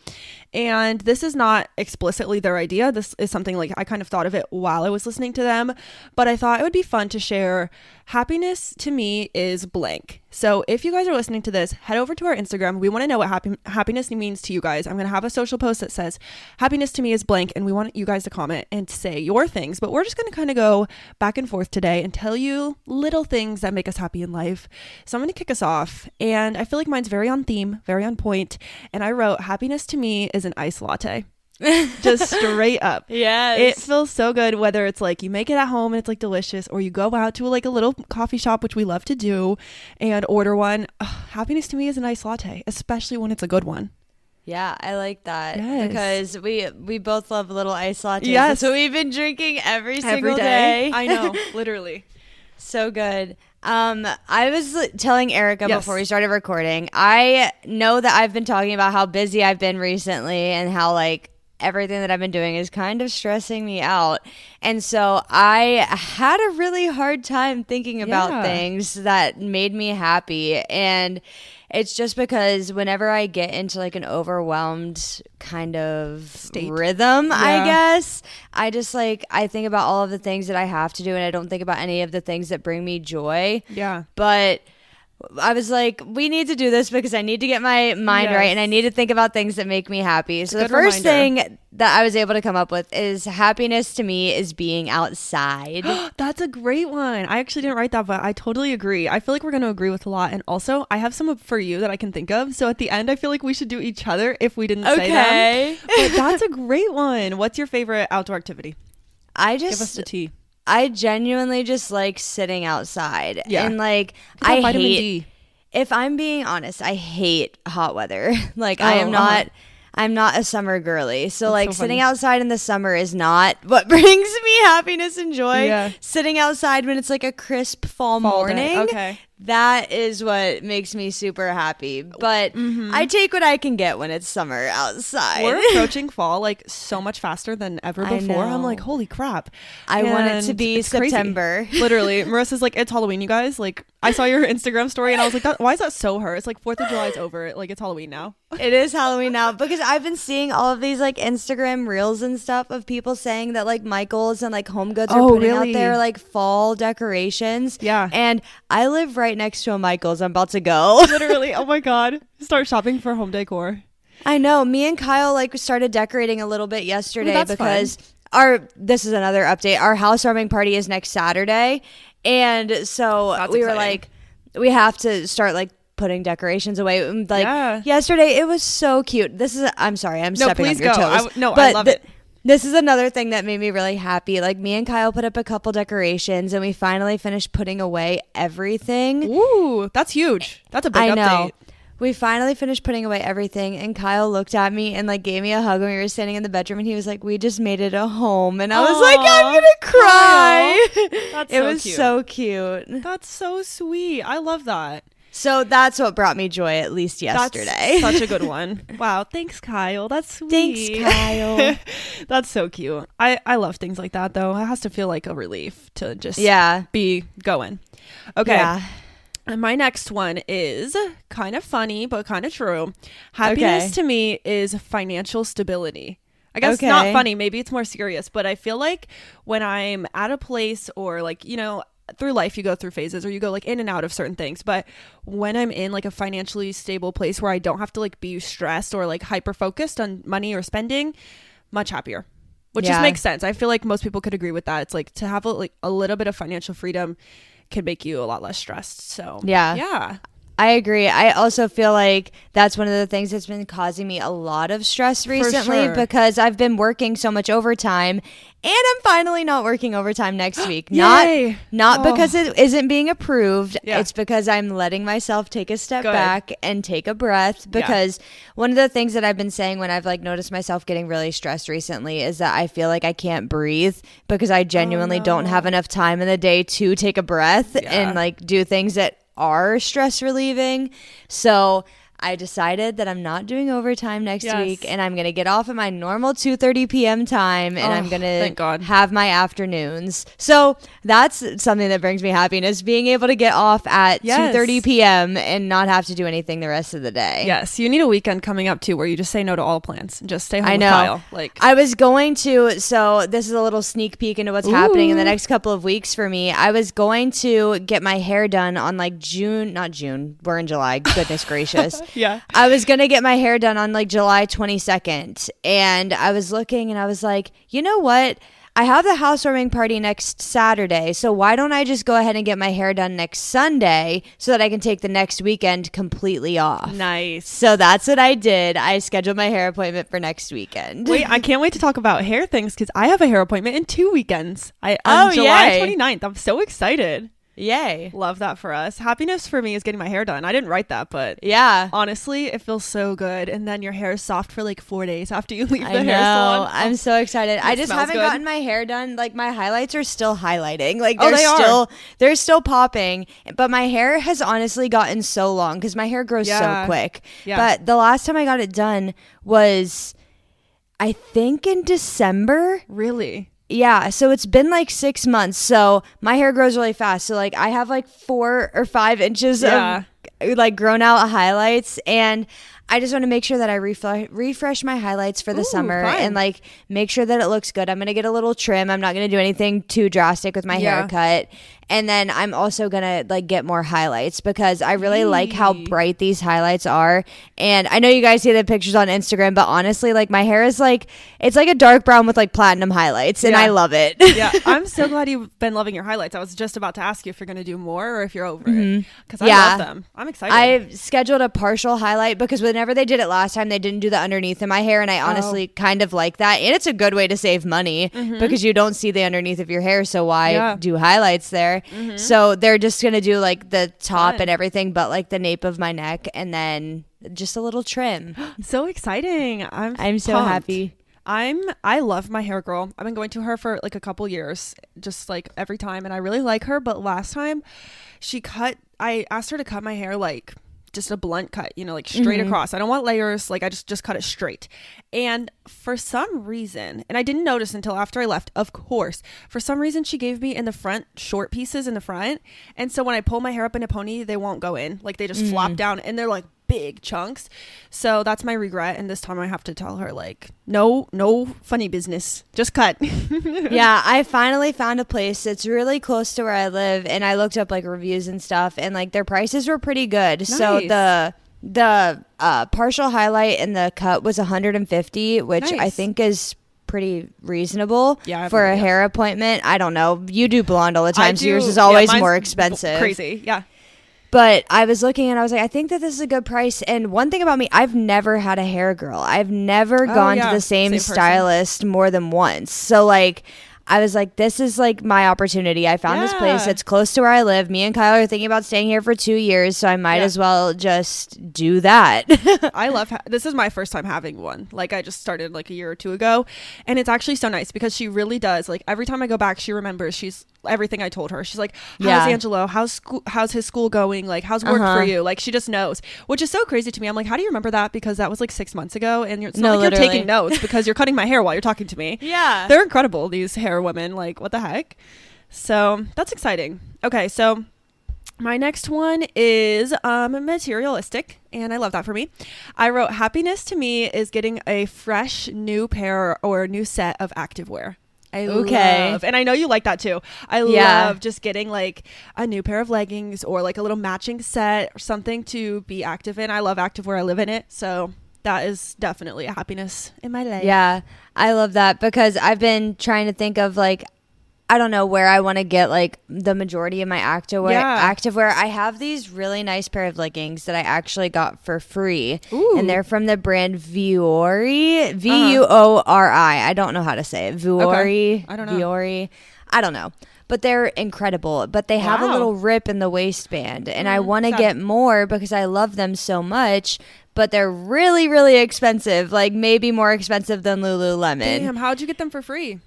Speaker 2: And this is not explicitly their idea. This is something like I kind of thought of it while I was listening to them, but I thought it would be fun to share. Happiness to me is blank. So if you guys are listening to this, head over to our Instagram. We want to know what happiness means to you guys. I'm going to have a social post that says happiness to me is blank, and we want you guys to comment and say your things, but we're just going to kind of go back and forth today and tell you little things that make us happy in life. So I'm going to kick us off, and I feel like mine's very on theme, very on point, and I wrote, happiness to me is an iced latte. Just straight up.
Speaker 1: Yes.
Speaker 2: It feels so good, whether it's like you make it at home and it's like delicious, or you go out to like a little coffee shop, which we love to do, and order one. Happiness to me is an iced latte, especially when it's a good one.
Speaker 1: Yeah, I like that, because we both love little iced lattes. Yes. So we've been drinking every single day.
Speaker 2: I know, literally.
Speaker 1: So good. I was telling Arika before we started recording, I know that I've been talking about how busy I've been recently and how like everything that I've been doing is kind of stressing me out. And so I had a really hard time thinking about things that made me happy. And it's just because whenever I get into like an overwhelmed kind of rhythm, I guess, I just like, I think about all of the things that I have to do, and I don't think about any of the things that bring me joy.
Speaker 2: Yeah.
Speaker 1: But I was like, we need to do this because I need to get my mind right, and I need to think about things that make me happy. So the first thing that I was able to come up with is happiness to me is being outside.
Speaker 2: That's a great one. I actually didn't write that, but I totally agree. I feel like we're going to agree with a lot. And also, I have some for you that I can think of. So at the end, I feel like we should do each other if we didn't say them. But that's a great one. What's your favorite outdoor activity? Give us the tea.
Speaker 1: I genuinely just like sitting outside. Yeah. And like,
Speaker 2: I vitamin D.
Speaker 1: If I'm being honest, I hate hot weather. Like, I am not I'm not a summer girly. So like sitting outside in the summer is not what brings me happiness and joy. Yeah. Sitting outside when it's like a crisp fall morning.
Speaker 2: Okay.
Speaker 1: That is what makes me super happy. But I take what I can get when it's summer outside.
Speaker 2: We're approaching fall like so much faster than ever before. I'm like, holy crap.
Speaker 1: I want it to be September.
Speaker 2: Literally. Marissa's like, it's Halloween, you guys. Like, I saw your Instagram story and I was like, why is that so her? It's like 4th of July is over. Like, it's Halloween now.
Speaker 1: It is Halloween now because I've been seeing all of these like Instagram reels and stuff of people saying that like Michael's and like Home Goods are putting out their like fall decorations.
Speaker 2: Yeah.
Speaker 1: And I live right next to a Michael's. I'm about to go.
Speaker 2: Literally. Oh my God. Start shopping for home decor.
Speaker 1: I know. Me and Kyle like started decorating a little bit yesterday because this is another update. Our housewarming party is next Saturday. And so we were like, we have to start like putting decorations away. Like yesterday, it was so cute. I'm sorry, I'm stepping on your toes.
Speaker 2: I love it.
Speaker 1: This is another thing that made me really happy. Like me and Kyle put up a couple decorations and we finally finished putting away everything.
Speaker 2: Ooh, that's huge. That's a big update.
Speaker 1: We finally finished putting away everything and Kyle looked at me and like gave me a hug when we were standing in the bedroom and he was like, we just made it a home. And I was like, I'm going to cry. It was so cute.
Speaker 2: That's so sweet. I love that.
Speaker 1: So that's what brought me joy, at least yesterday.
Speaker 2: That's such a good one. Wow. Thanks, Kyle. That's sweet.
Speaker 1: Thanks, Kyle.
Speaker 2: That's so cute. I love things like that, though. It has to feel like a relief to just be going. Okay. Yeah. And my next one is kind of funny, but kind of true. Happiness to me is financial stability. I guess not funny. Maybe it's more serious. But I feel like when I'm at a place or like, you know, through life you go through phases or you go like in and out of certain things, but when I'm in like a financially stable place where I don't have to like be stressed or like hyper focused on money or spending, much happier, which just makes sense. I feel like most people could agree with that. It's like to have a little bit of financial freedom can make you a lot less stressed. So yeah,
Speaker 1: I agree. I also feel like that's one of the things that's been causing me a lot of stress recently because I've been working so much overtime and I'm finally not working overtime next week. Not because it isn't being approved. Yeah. It's because I'm letting myself take a step back and take a breath because one of the things that I've been saying when I've like noticed myself getting really stressed recently is that I feel like I can't breathe because I genuinely don't have enough time in the day to take a breath and like do things that are stress relieving. So I decided that I'm not doing overtime next week and I'm going to get off at my normal 2:30 p.m. time and I'm going to have my afternoons. So that's something that brings me happiness, being able to get off at 2:30 p.m. and not have to do anything the rest of the day.
Speaker 2: Yes, you need a weekend coming up too where you just say no to all plans and just stay home with Kyle. Like
Speaker 1: I was going to, so this is a little sneak peek into what's happening in the next couple of weeks for me. I was going to get my hair done on like not June, we're in July, goodness gracious.
Speaker 2: Yeah.
Speaker 1: I was going to get my hair done on like July 22nd and I was looking and I was like, you know what? I have the housewarming party next Saturday, so why don't I just go ahead and get my hair done next Sunday so that I can take the next weekend completely off?
Speaker 2: Nice.
Speaker 1: So that's what I did. I scheduled my hair appointment for next weekend.
Speaker 2: Wait, I can't wait to talk about hair things because I have a hair appointment in 2 weekends. On July 29th. I'm so excited.
Speaker 1: Yay.
Speaker 2: Love that for us. Happiness for me is getting my hair done. I didn't write that, but honestly, it feels so good. And then your hair is soft for like 4 days after you leave the hair salon.
Speaker 1: I'm so excited. I just haven't gotten my hair done. Like my highlights are still highlighting. Like they're still popping. But my hair has honestly gotten so long because my hair grows so quick. Yeah. But the last time I got it done was, I think, in December.
Speaker 2: Really?
Speaker 1: Yeah, so it's been like 6 months. So my hair grows really fast. So like I have like 4 or 5 inches of like grown out highlights, and I just want to make sure that I refresh my highlights for the summer and like make sure that it looks good. I'm going to get a little trim. I'm not going to do anything too drastic with my haircut. And then I'm also going to like get more highlights because I really like how bright these highlights are. And I know you guys see the pictures on Instagram, but honestly, like my hair is like, it's like a dark brown with like platinum highlights and I love it.
Speaker 2: Yeah. I'm so glad you've been loving your highlights. I was just about to ask you if you're going to do more or if you're over it because I love them. I'm excited.
Speaker 1: I scheduled a partial highlight because whenever they did it last time, they didn't do the underneath of my hair. And I honestly kind of like that. And it's a good way to save money because you don't see the underneath of your hair. So why do highlights there? So they're just going to do like the top and everything, but like the nape of my neck and then just a little trim.
Speaker 2: So exciting.
Speaker 1: I'm so happy.
Speaker 2: I love my hair girl. I've been going to her for like a couple years, just like every time. And I really like her. But last time I asked her to cut my hair like just a blunt cut, you know, like straight across. I don't want layers. Like I just cut it straight. And for some reason, and I didn't notice until after I left, of course, for some reason she gave me in the front short pieces in the front. And so when I pull my hair up in a pony, they won't go in. Like they just flop down and they're like big chunks. So that's my regret. And this time I have to tell her like, no funny business, just cut.
Speaker 1: Yeah, I finally found a place that's really close to where I live, and I looked up like reviews and stuff, and like their prices were pretty good. Nice. So the partial highlight and the cut was $150, which I think is pretty reasonable for a hair appointment. I don't know, you do blonde all the time, so yours is always more expensive.
Speaker 2: Crazy.
Speaker 1: But I was looking and I was like, I think that this is a good price. And one thing about me, I've never had a hair girl. I've never gone to the same stylist more than once. So like, I was like, this is like my opportunity. I found this place. It's close to where I live. Me and Kyle are thinking about staying here for 2 years. So I might as well just do that.
Speaker 2: I love, this is my first time having one. Like I just started like a year or two ago. And it's actually so nice because she really does. Like every time I go back, she remembers everything I told her. She's like, how's Angelo? How's his school going? Like, how's work for you? Like, she just knows, which is so crazy to me. I'm like, how do you remember that? Because that was like 6 months ago, and it's not like you're taking notes because you're cutting my hair while you're talking to me.
Speaker 1: Yeah.
Speaker 2: They're incredible, these hair women. Like, what the heck? So that's exciting. Okay, so my next one is materialistic, and I love that for me. I wrote, happiness to me is getting a fresh new pair or new set of activewear. I love, and I know you like that too. I love just getting like a new pair of leggings or like a little matching set or something to be active in. I love activewear. I live in it. So that is definitely a happiness in my life.
Speaker 1: Yeah, I love that because I've been trying to think of like, I don't know where I want to get like the majority of my activewear. I have these really nice pair of leggings that I actually got for free. Ooh. And they're from the brand Vuori, Vuori. I don't know how to say it. Vuori. Okay. I don't know. Vuori. I don't know. But they're incredible. But they have a little rip in the waistband. And I want to get more because I love them so much. But they're really, really expensive. Like maybe more expensive than Lululemon.
Speaker 2: Damn, how'd you get them for free?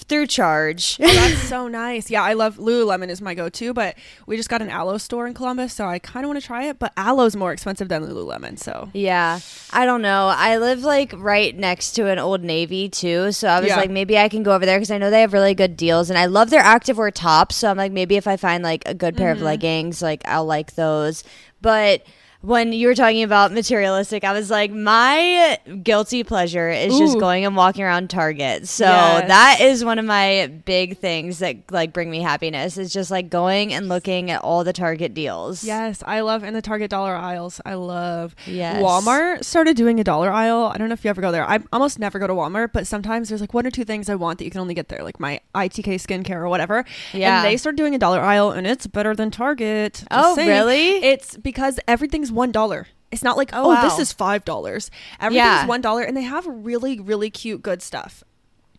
Speaker 1: Through charge.
Speaker 2: Oh, that's so nice. Yeah, I love Lululemon is my go-to, but we just got an Aloe store in Columbus, so I kind of want to try it, but Aloe's more expensive than Lululemon, so.
Speaker 1: Yeah, I don't know. I live like right next to an Old Navy too, so I was like, maybe I can go over there because I know they have really good deals, and I love their activewear tops, so I'm like, maybe if I find like a good pair of leggings, like I'll like those. But when you were talking about materialistic, I was like, my guilty pleasure is just going and walking around Target. So that is one of my big things that like bring me happiness, is just like going and looking at all the Target deals.
Speaker 2: Yes, I love in the Target dollar aisles. I love Walmart started doing a dollar aisle. I don't know if you ever go there. I almost never go to Walmart, but sometimes there's like one or two things I want that you can only get there, like my ITK skincare or whatever. Yeah. And they started doing a dollar aisle, and it's better than Target.
Speaker 1: Really?
Speaker 2: It's because everything's $1. It's not like, this is $5. Everything's $1, and they have really, really cute, good stuff.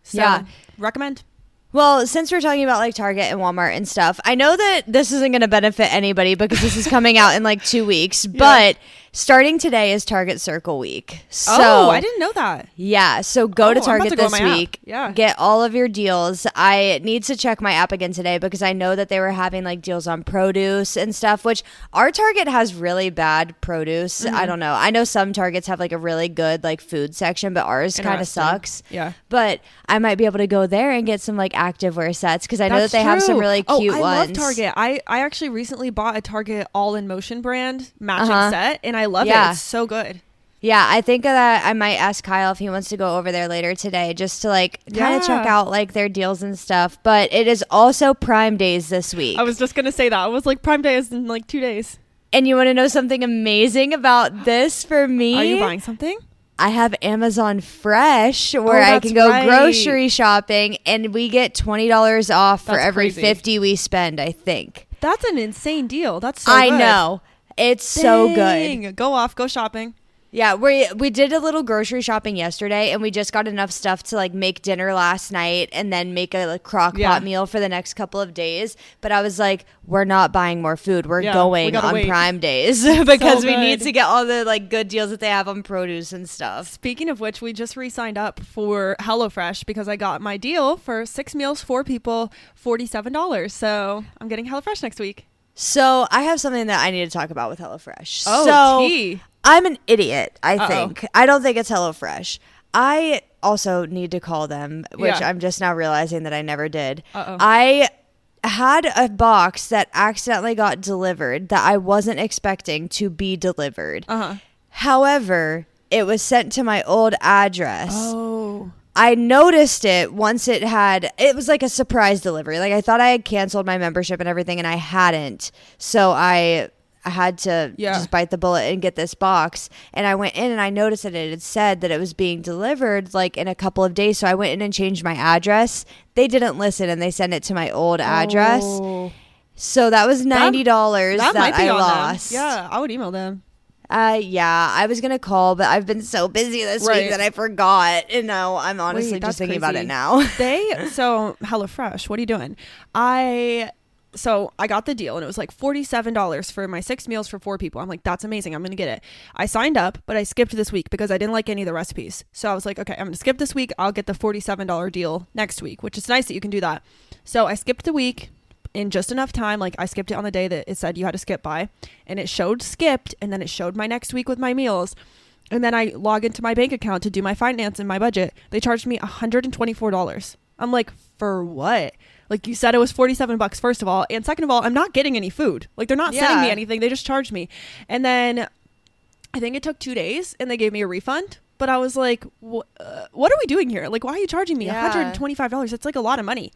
Speaker 2: So, recommend.
Speaker 1: Well, since we're talking about like Target and Walmart and stuff, I know that this isn't going to benefit anybody because this is coming out in like 2 weeks, but starting today is Target Circle Week. So,
Speaker 2: I didn't know that.
Speaker 1: Yeah, so go to Target this week. Yeah. Get all of your deals. I need to check my app again today because I know that they were having like deals on produce and stuff, which our Target has really bad produce. I don't know. I know some Targets have like a really good like food section, but ours kind of sucks. Yeah. But I might be able to go there and get some like activewear sets because I know that they have some really cute ones.
Speaker 2: I love Target. I actually recently bought a Target All in Motion brand matching set, and I love it. It's so good.
Speaker 1: Yeah, I think that I might ask Kyle if he wants to go over there later today just to like kind of check out like their deals and stuff. But it is also Prime Days this week.
Speaker 2: I was just gonna say that. I was like, Prime Day is in like 2 days.
Speaker 1: And you want to know something amazing about this for me?
Speaker 2: Are you buying something?
Speaker 1: I have Amazon Fresh where I can go grocery shopping, and we get $20 off for every $50 we spend, I think.
Speaker 2: That's an insane deal. That's so
Speaker 1: good.
Speaker 2: I
Speaker 1: know. it's so good.
Speaker 2: Go off, go shopping.
Speaker 1: Yeah, we did a little grocery shopping yesterday, and we just got enough stuff to like make dinner last night and then make a crock pot meal for the next couple of days. But I was like, we're not buying more food. We're going on Prime days because we need to get all the like good deals that they have on produce and stuff.
Speaker 2: Speaking of which, we just re-signed up for HelloFresh because I got my deal for 6 meals, 4 people, $47. So I'm getting HelloFresh next week.
Speaker 1: So I have something that I need to talk about with HelloFresh.
Speaker 2: Oh, tea.
Speaker 1: I'm an idiot, I think. I don't think it's HelloFresh. I also need to call them, which I'm just now realizing that I never did. I had a box that accidentally got delivered that I wasn't expecting to be delivered. However, it was sent to my old address.
Speaker 2: Oh.
Speaker 1: I noticed it once it was like a surprise delivery. Like I thought I had canceled my membership and everything, and I hadn't. So I had to just bite the bullet and get this box. And I went in and I noticed that it had said that it was being delivered like in a couple of days. So I went in and changed my address. They didn't listen and they sent it to my old address. So that was $90 that I lost.
Speaker 2: Yeah, I would email them.
Speaker 1: I was going to call, but I've been so busy this week that I forgot. And now I'm honestly just thinking about it now.
Speaker 2: So HelloFresh, what are you doing? So I got the deal and it was like $47 for my 6 meals for 4 people. I'm like, that's amazing. I'm going to get it. I signed up, but I skipped this week because I didn't like any of the recipes. So I was like, okay, I'm going to skip this week. I'll get the $47 deal next week, which is nice that you can do that. So I skipped the week in just enough time. Like I skipped it on the day that it said you had to skip by, and it showed skipped, and then it showed my next week with my meals. And then I log into my bank account to do my finance and my budget. They charged me $124. I'm like, for what? Like you said, it was $47 first of all. And second of all, I'm not getting any food. Like they're not sending me anything. They just charged me. And then I think it took 2 days and they gave me a refund. But I was like, what are we doing here? Like, why are you charging me $125? It's like a lot of money.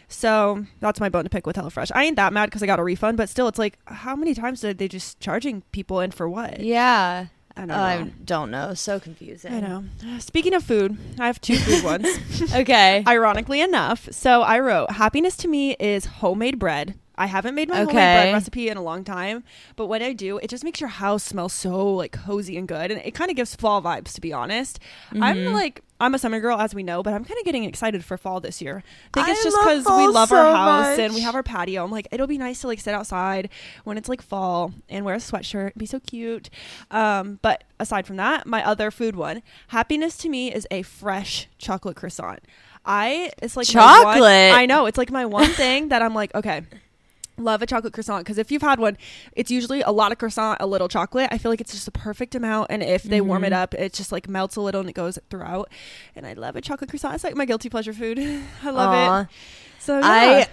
Speaker 2: So that's my bone to pick with HelloFresh. I ain't that mad because I got a refund, but still it's like, how many times did they just charging people and for what?
Speaker 1: Yeah.
Speaker 2: I
Speaker 1: don't know. So confusing.
Speaker 2: I know. Speaking of food, I have 2 food ones.
Speaker 1: Okay.
Speaker 2: Ironically enough. So I wrote, happiness to me is homemade bread. I haven't made my homemade bread recipe in a long time, but when I do, it just makes your house smell so like cozy and good, and it kind of gives fall vibes, to be honest. I'm a summer girl, as we know, but I'm kind of getting excited for fall this year. I think it's just because we love our house and we have our patio. I'm like, it'll be nice to like sit outside when it's like fall and wear a sweatshirt, be so cute. But aside from that, my other food one, happiness to me is a fresh chocolate croissant. It's like
Speaker 1: chocolate.
Speaker 2: I know, it's like my one thing that I'm like, okay, love a chocolate croissant, because if you've had one, it's usually a lot of croissant, a little chocolate. I feel like it's just a perfect amount, and if they warm it up, it just like melts a little and it goes throughout. And I love a chocolate croissant. It's like my guilty pleasure food. I love it. So yeah.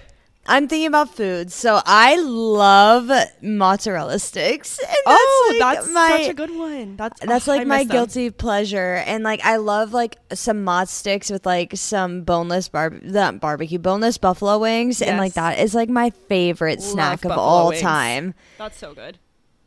Speaker 1: I'm thinking about food, so I love mozzarella sticks. And
Speaker 2: that's such a good one. That's
Speaker 1: like my guilty pleasure, and like I love like some mozz sticks with like some boneless boneless buffalo wings, and like that is like my favorite snack of all time.
Speaker 2: That's so good.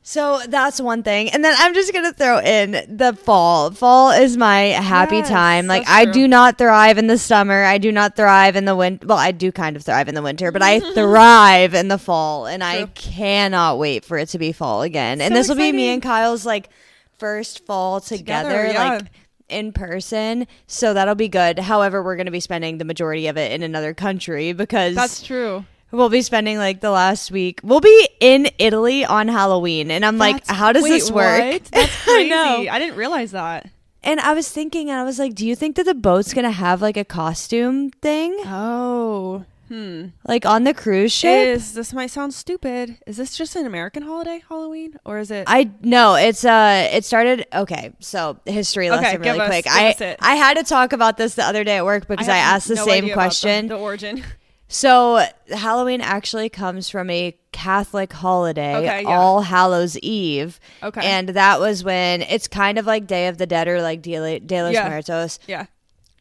Speaker 1: So that's one thing. And then I'm just going to throw in the fall. Fall is my happy time. Like I do not thrive in the summer. I do not thrive in the winter. Well, I do kind of thrive in the winter, but I thrive in the fall, and I cannot wait for it to be fall again. And this will be me and Kyle's like first fall together like in person. So that'll be good. However, we're going to be spending the majority of it in another country because
Speaker 2: that's true.
Speaker 1: We'll be spending like the last week. We'll be in Italy on Halloween. And I'm like, how does this work?
Speaker 2: What? That's crazy. I didn't realize that.
Speaker 1: And I was thinking, and I was like, do you think that the boat's going to have like a costume thing?
Speaker 2: Oh,
Speaker 1: like on the cruise ship?
Speaker 2: This might sound stupid. Is this just an American holiday, Halloween? Or is it?
Speaker 1: No, it started. Okay. So history lesson really quick. I had to talk about this the other day at work because I asked the same question.
Speaker 2: The origin.
Speaker 1: So Halloween actually comes from a Catholic holiday, All Hallows Eve. Okay. And that was when it's kind of like Day of the Dead or like Dia de los Muertos.
Speaker 2: Yeah.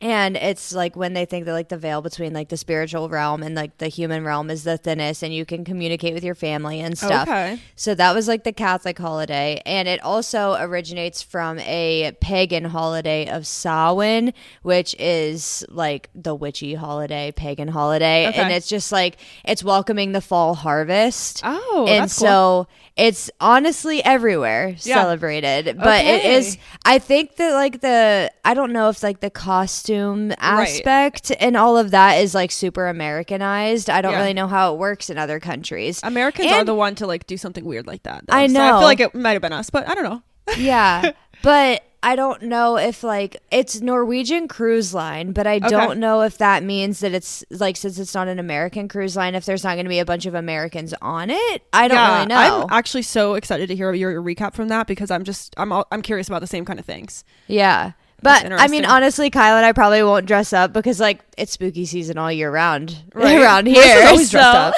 Speaker 1: And it's like when they think that like the veil between like the spiritual realm and like the human realm is the thinnest, and you can communicate with your family and stuff.
Speaker 2: Okay.
Speaker 1: So that was like the Catholic holiday. And it also originates from a pagan holiday of Samhain, which is like the witchy holiday, pagan holiday. Okay. And it's just like, it's welcoming the fall harvest.
Speaker 2: Oh,
Speaker 1: and
Speaker 2: that's
Speaker 1: so
Speaker 2: cool.
Speaker 1: it's honestly everywhere celebrated. But it is, I think that like I don't know if like the costume aspect and all of that is like super Americanized. I don't really know how it works in other countries.
Speaker 2: Americans are the one to like do something weird like that, though.
Speaker 1: I know.
Speaker 2: So I feel like it might have been us, but I don't know.
Speaker 1: Yeah. But I don't know if like it's Norwegian Cruise Line, but I don't know if that means that it's like, since it's not an American cruise line, if there's not going to be a bunch of Americans on it. I don't really know.
Speaker 2: I'm actually so excited to hear your recap from that, because I'm curious about the same kind of things.
Speaker 1: Yeah. But I mean, honestly, Kyle and I probably won't dress up because like it's spooky season all year round around here.
Speaker 2: Marissa's always dressed up.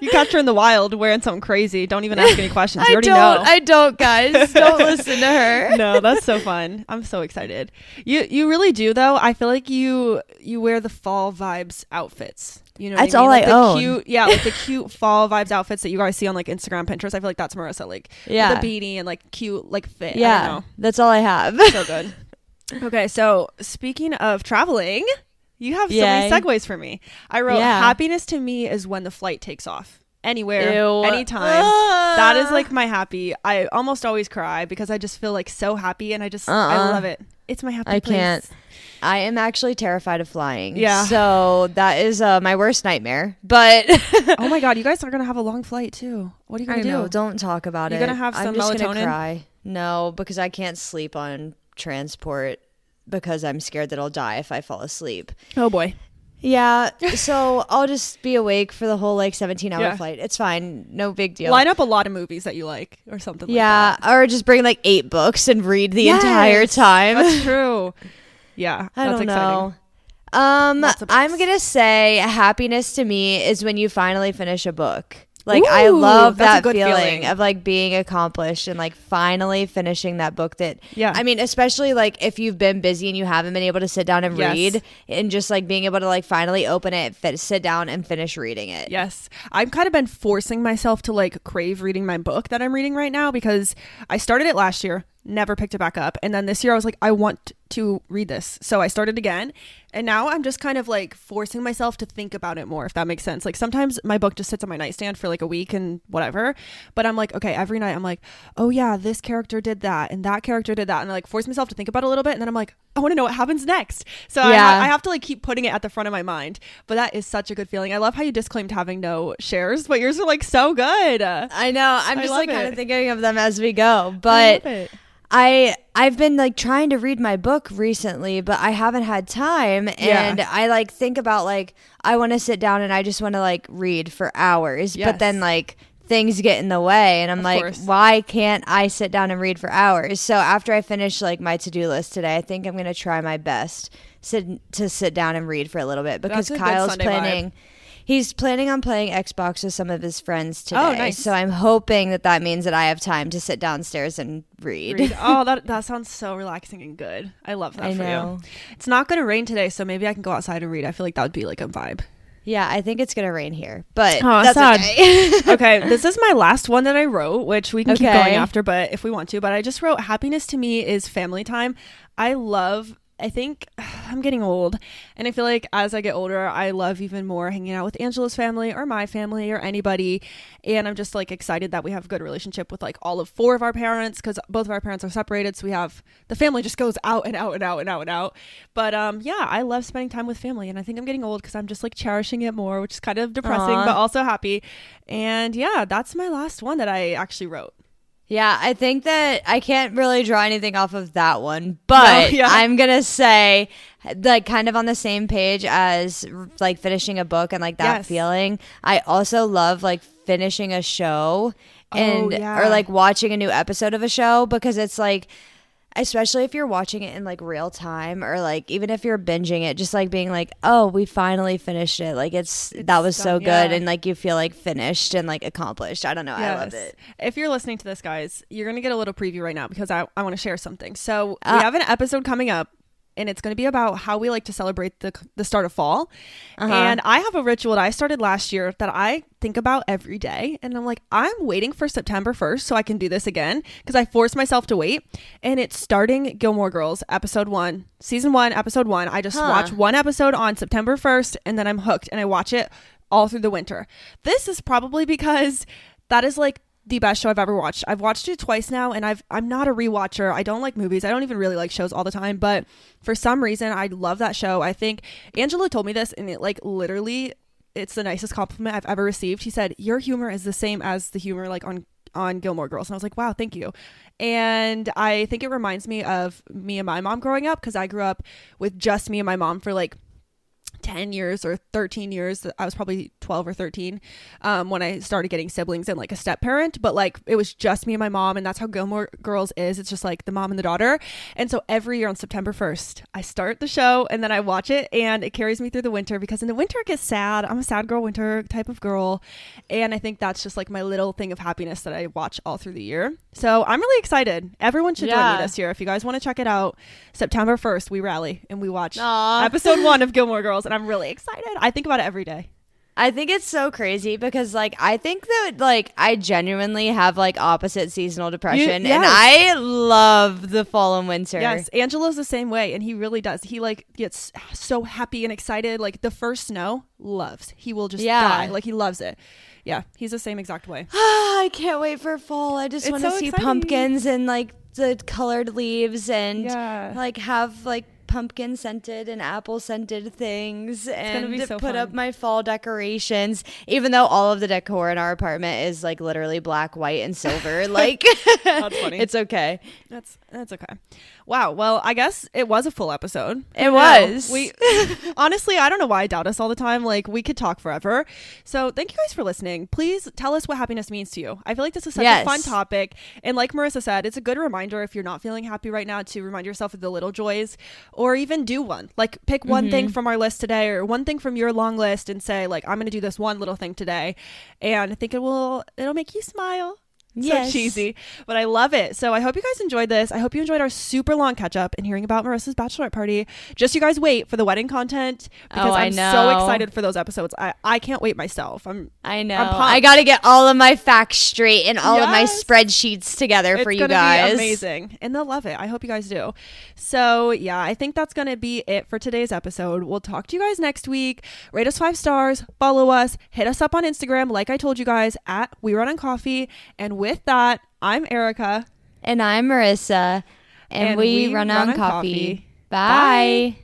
Speaker 2: You catch her in the wild wearing something crazy. Don't even ask any questions. You already know.
Speaker 1: I don't, guys. Don't listen to her.
Speaker 2: No, that's so fun. I'm so excited. You really do though. I feel like you wear the fall vibes outfits. You know,
Speaker 1: that's
Speaker 2: what I mean?
Speaker 1: all I own.
Speaker 2: Like the cute fall vibes outfits that you guys see on like Instagram, Pinterest. I feel like that's Marissa. Like the beanie and like cute like fit.
Speaker 1: Yeah,
Speaker 2: I don't know.
Speaker 1: that's all I have.
Speaker 2: So good. Okay, so speaking of traveling, you have so many segues for me. I wrote, happiness to me is when the flight takes off. Anywhere, anytime. That is like my happy. I almost always cry because I just feel like so happy, and I love it. It's my happy place.
Speaker 1: Can't. I am actually terrified of flying.
Speaker 2: Yeah.
Speaker 1: So that is my worst nightmare. But
Speaker 2: oh my God, you guys are going to have a long flight too. What are you going to do?
Speaker 1: No, don't talk about it.
Speaker 2: You're going to have some
Speaker 1: I'm just
Speaker 2: melatonin?
Speaker 1: Gonna cry. No, because I can't sleep on transport because I'm scared that I'll die if I fall asleep.
Speaker 2: Oh boy.
Speaker 1: Yeah, so I'll just be awake for the whole like 17-hour flight. It's fine. No big deal.
Speaker 2: Line up a lot of movies that you like or something like that.
Speaker 1: Yeah, or just bring like 8 books and read the entire time.
Speaker 2: That's true. Yeah,
Speaker 1: I don't know. I'm going to say happiness to me is when you finally finish a book. Like, I love that feeling of like being accomplished and like finally finishing that book that, I mean, especially like if you've been busy and you haven't been able to sit down and read, and just like being able to like finally open it, sit down and finish reading it.
Speaker 2: Yes. I've kind of been forcing myself to like crave reading my book that I'm reading right now, because I started it last year, never picked it back up. And then this year I was like, I want to read this. So I started again. And now I'm just kind of like forcing myself to think about it more, if that makes sense. Like sometimes my book just sits on my nightstand for like a week and whatever. But I'm like, okay, every night I'm like, oh yeah, this character did that and that character did that. And I like force myself to think about it a little bit. And then I'm like, I want to know what happens next. So I have to like keep putting it at the front of my mind. But that is such a good feeling. I love how you disclaimed having no shares, but yours are like so good.
Speaker 1: I know. I'm just like kind of thinking of them as we go. But I've been like trying to read my book recently, but I haven't had time. And I like think about like, I want to sit down and I just want to like read for hours, but then like things get in the way and I'm like, why can't I sit down and read for hours? So after I finish like my to-do list today, I think I'm going to try my best to sit down and read for a little bit, because Kyle's planning. He's planning on playing Xbox with some of his friends today. Oh, nice. So I'm hoping that means that I have time to sit downstairs and read.
Speaker 2: Oh, that sounds so relaxing and good. I love that for you. It's not going to rain today, so maybe I can go outside and read. I feel like that would be like a vibe.
Speaker 1: Yeah, I think it's going to rain here, but
Speaker 2: that's sad. Okay. Okay, this is my last one that I wrote, which we can keep going after, but if we want to. But I just wrote, happiness to me is family time. I think I'm getting old, and I feel like as I get older, I love even more hanging out with Angela's family or my family or anybody. And I'm just like excited that we have a good relationship with like all of 4 of our parents, because both of our parents are separated. So the family just goes out and out and out and out and out. But I love spending time with family, and I think I'm getting old because I'm just like cherishing it more, which is kind of depressing, but also happy. And that's my last one that I actually wrote.
Speaker 1: Yeah, I think that I can't really draw anything off of that one, but I'm going to say like kind of on the same page as like finishing a book and like that feeling. I also love like finishing a show or like watching a new episode of a show, because it's like, especially if you're watching it in like real time, or like even if you're binging it, just like being like, oh, we finally finished it, like that was so good, and like you feel like finished and like accomplished. I don't know. I love it.
Speaker 2: If you're listening to this, guys, you're gonna get a little preview right now, because I want to share something. So we have an episode coming up, and it's going to be about how we like to celebrate the start of fall. And I have a ritual that I started last year that I think about every day. And I'm like, I'm waiting for September 1st so I can do this again, because I forced myself to wait. And it's starting Gilmore Girls, season 1, episode 1. I just watch one episode on September 1st, and then I'm hooked, and I watch it all through the winter. This is probably because that is like the best show I've ever watched. I've watched it twice now, and I'm not a rewatcher. I don't like movies. I don't even really like shows all the time, but for some reason I love that show. I think Angela told me this, and it like literally it's the nicest compliment I've ever received. He said, your humor is the same as the humor like on Gilmore Girls. And I was like, wow, thank you. And I think it reminds me of me and my mom growing up, because I grew up with just me and my mom for like 10 years or 13 years. I was probably 12 or 13 when I started getting siblings and like a step parent, but like it was just me and my mom, and that's how Gilmore Girls is. It's just like the mom and the daughter. And so every year on September 1st I start the show and then I watch it, and it carries me through the winter, because in the winter it gets sad. I'm a sad girl winter type of girl, and I think that's just like my little thing of happiness that I watch all through the year. So I'm really excited. Everyone should join me this year. If you guys want to check it out, September 1st we rally and we watch episode 1 of Gilmore Girls, and I'm really excited. I think about it every day.
Speaker 1: I think it's so crazy because like I think that like I genuinely have like opposite seasonal depression, and I love the fall and winter.
Speaker 2: Yes, Angela's the same way, and he really does. He like gets so happy and excited. Like the first snow, loves. He will just die. Like he loves it. Yeah, he's the same exact way.
Speaker 1: I can't wait for fall. I just want to see pumpkins and like the colored leaves and like have like pumpkin scented and apple scented things, and put up my fall decorations, even though all of the decor in our apartment is like literally black, white, and silver. Like
Speaker 2: that's funny.
Speaker 1: It's okay.
Speaker 2: That's okay. Wow. Well, I guess it was a full episode.
Speaker 1: It was.
Speaker 2: We honestly, I don't know why I doubt us all the time. Like we could talk forever. So thank you guys for listening. Please tell us what happiness means to you. I feel like this is such a fun topic, and like Marissa said, it's a good reminder if you're not feeling happy right now to remind yourself of the little joys, or even do one. Like pick one thing from our list today, or one thing from your long list, and say like, I'm going to do this one little thing today, and I think it'll make you smile. Yes. So cheesy, but I love it. So I hope you guys enjoyed this. I hope you enjoyed our super long catch up and hearing about Marissa's bachelorette party. Just you guys wait for the wedding content, because I'm so excited for those episodes. I can't wait myself. I know.
Speaker 1: I got to get all of my facts straight and all of my spreadsheets together for you guys.
Speaker 2: It's amazing, and they'll love it. I hope you guys do. So yeah, I think that's going to be it for today's episode. We'll talk to you guys next week. Rate us 5 stars, follow us, hit us up on Instagram, like I told you guys, at We Run on Coffee. And with that, I'm Arika.
Speaker 1: And I'm Marissa. And we run on coffee. Bye.